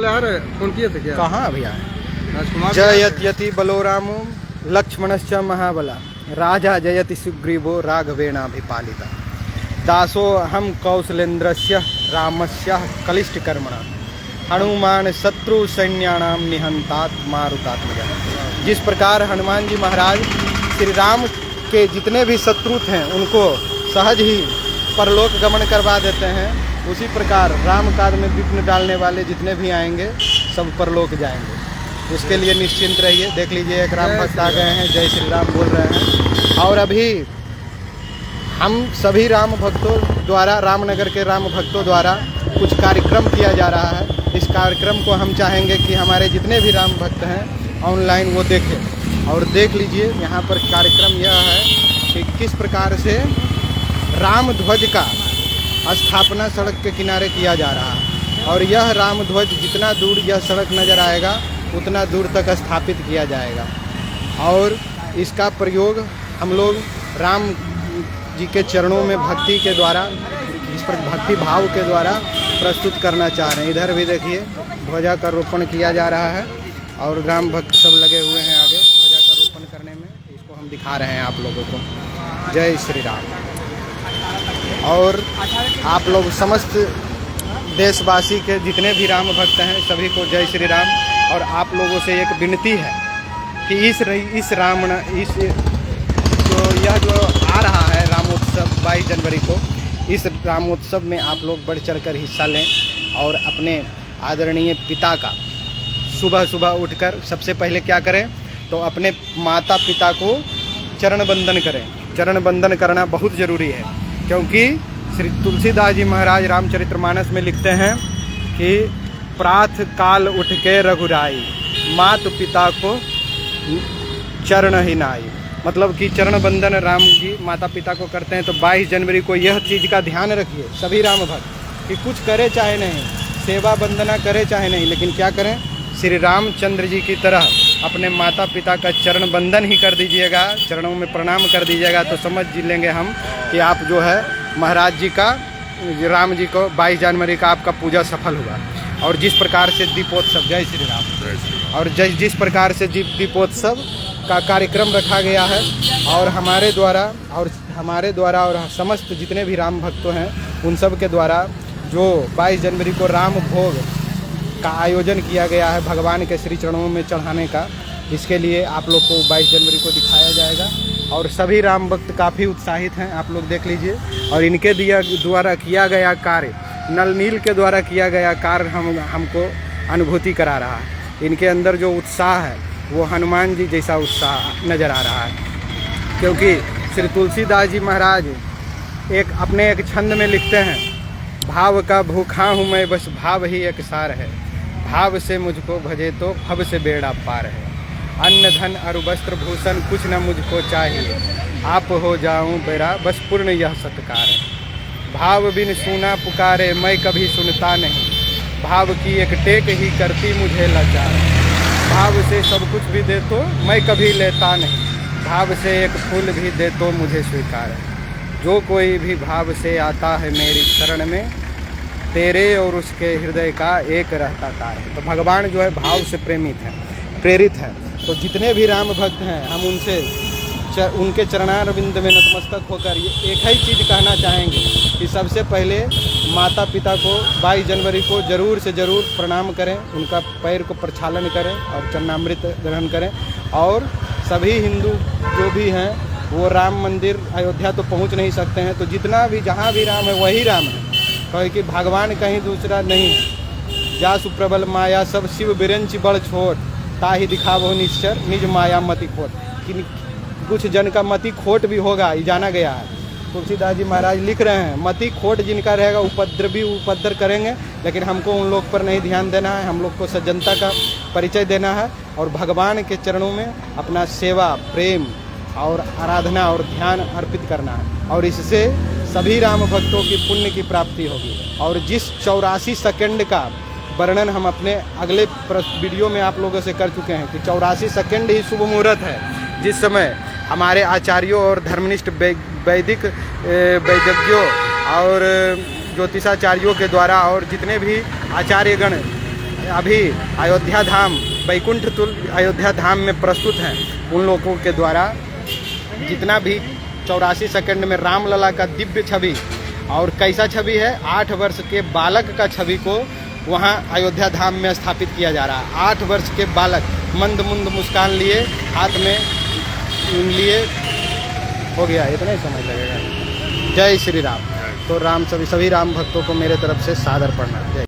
Phone किए थे क्या? कहाँ अभी आए? राजकुमार जयत्यति बलोरामो लक्ष्मणश्च महाबला राजा जयति सुग्रीवो राघवेणाभिपालिता दासो हम कौशलेन्द्रस्य रामस्य कलिष्टकर्मणा हनुमान शत्रु सैन्याणाम निहंतात मारुतात्मजा। जिस प्रकार हनुमान जी महाराज श्री राम के जितने भी शत्रु थे उनको सहज ही परलोक गमन करवा देते हैं, उसी प्रकार राम काज में विघ्न डालने वाले जितने भी आएंगे सब परलोक जाएंगे। उसके लिए निश्चिंत रहिए। देख लीजिए एक राम भक्त आ गए हैं, जय श्री राम बोल रहे हैं। और अभी हम सभी राम भक्तों द्वारा, रामनगर के राम भक्तों द्वारा कुछ कार्यक्रम किया जा रहा है। इस कार्यक्रम को हम चाहेंगे कि हमारे जितने भी राम भक्त हैं ऑनलाइन वो देखें। और देख लीजिए यहाँ पर कार्यक्रम यह है कि किस प्रकार से राम ध्वज का स्थापना सड़क के किनारे किया जा रहा है। और यह राम ध्वज जितना दूर यह सड़क नज़र आएगा उतना दूर तक स्थापित किया जाएगा। और इसका प्रयोग हम लोग राम जी के चरणों में भक्ति के द्वारा, इस पर भक्ति भाव के द्वारा प्रस्तुत करना चाह रहे हैं। इधर भी देखिए ध्वजा का रोपण किया जा रहा है और ग्राम भक्त सब लगे हुए हैं आगे ध्वजा का रोपण करने में। इसको हम दिखा रहे हैं आप लोगों को। जय श्री राम। और आप लोग समस्त देशवासी के जितने भी राम भक्त हैं सभी को जय श्री राम। और आप लोगों से एक विनती है कि इस जो आ रहा है रामोत्सव 22 जनवरी को, इस रामोत्सव में आप लोग बढ़ चढ़कर हिस्सा लें और अपने आदरणीय पिता का सुबह सुबह उठकर सबसे पहले क्या करें तो अपने माता पिता को चरण बंदन करें। चरण बंदन करना बहुत ज़रूरी है, क्योंकि श्री तुलसीदास जी महाराज रामचरितमानस में लिखते हैं कि प्रातः काल उठ के रघुराई मात पिता को चरण ही नाई। मतलब कि चरण बंदन राम जी माता पिता को करते हैं। तो 22 जनवरी को यह चीज़ का ध्यान रखिए सभी राम भक्त कि कुछ करे चाहे नहीं, सेवा वंदना करे चाहे नहीं, लेकिन क्या करें श्री रामचंद्र जी की तरह अपने माता पिता का चरण बंदन ही कर दीजिएगा, चरणों में प्रणाम कर दीजिएगा। तो समझ लेंगे हम कि आप जो है महाराज जी का, राम जी को 22 जनवरी का आपका पूजा सफल हुआ। और जिस प्रकार से दीपोत्सव, जय श्री राम, और जिस प्रकार से दीपोत्सव का कार्यक्रम रखा गया है और हमारे द्वारा और समस्त जितने भी राम भक्तों हैं उन सब के द्वारा जो 22 जनवरी को राम भोग का आयोजन किया गया है भगवान के श्री चरणों में चढ़ाने का, इसके लिए आप लोग को 22 जनवरी को दिखाया जाएगा। और सभी राम भक्त काफ़ी उत्साहित हैं, आप लोग देख लीजिए। और इनके द्वारा किया गया कार्य, नल नील के द्वारा किया गया कार्य हमको अनुभूति करा रहा है। इनके अंदर जो उत्साह है वो हनुमान जी जैसा उत्साह नज़र आ रहा है। क्योंकि श्री तुलसीदास जी महाराज अपने एक छंद में लिखते हैं, भाव का भूखा हूँ मैं बस भाव ही एक सार है, भाव से मुझको भजे तो भव से बेड़ा पार है, अन्न धन और वस्त्र भूषण कुछ न मुझको चाहिए, आप हो जाऊं बेरा बस पूर्ण यह सत्कार है, भाव बिन सुना पुकारे मैं कभी सुनता नहीं, भाव की एक टेक ही करती मुझे लाचार, भाव से सब कुछ भी दे तो मैं कभी लेता नहीं, भाव से एक फूल भी दे तो मुझे स्वीकार है, जो कोई भी भाव से आता है मेरी शरण में, तेरे और उसके हृदय का एक रहता तार है। तो भगवान जो है भाव से प्रेरित हैं। तो जितने भी राम भक्त हैं हम उनके चरणारविंद में नतमस्तक होकर ये एक ही चीज़ कहना चाहेंगे कि सबसे पहले माता पिता को 22 जनवरी को ज़रूर से ज़रूर प्रणाम करें, उनका पैर को प्रक्षालन करें और चरणामृत ग्रहण करें। और सभी हिंदू जो भी हैं वो राम मंदिर अयोध्या तो पहुंच नहीं सकते हैं, तो जितना भी जहाँ भी राम है वही राम है, क्योंकि भगवान कहीं दूसरा नहीं है। जा सुप्रबल माया सब शिव बिरंच बड़ छोट, ताही दिखावो निश्चर निज माया मति खोट। कुछ जन का मति खोट भी होगा, ये जाना गया है। तुलसीदास जी महाराज लिख रहे हैं मति खोट जिनका रहेगा उपद्र करेंगे, लेकिन हमको उन लोग पर नहीं ध्यान देना है। हम लोग को सज्जनता का परिचय देना है और भगवान के चरणों में अपना सेवा, प्रेम और आराधना और ध्यान अर्पित करना है। और इससे सभी राम भक्तों की पुण्य की प्राप्ति होगी। और जिस 84 सेकंड का वर्णन हम अपने अगले वीडियो में आप लोगों से कर चुके हैं कि 84 सेकंड ही शुभ मुहूर्त है, जिस समय हमारे आचार्यों और धर्मनिष्ठ वैदिज्ञों और ज्योतिषाचार्यों के द्वारा और जितने भी आचार्यगण अभी अयोध्या धाम वैकुंठ तुल्य अयोध्या धाम में प्रस्तुत हैं, उन लोगों के द्वारा जितना भी 84 सेकंड में रामलला का दिव्य छवि और कैसा छवि है, 8 वर्ष के बालक का छवि को वहाँ अयोध्या धाम में स्थापित किया जा रहा है। 8 वर्ष के बालक मंद मुंद मुस्कान लिए, हाथ में लिए, हो गया, इतना ही समय लगेगा। जय श्री राम। तो सभी राम भक्तों को मेरे तरफ से सादर प्रणाम। जय।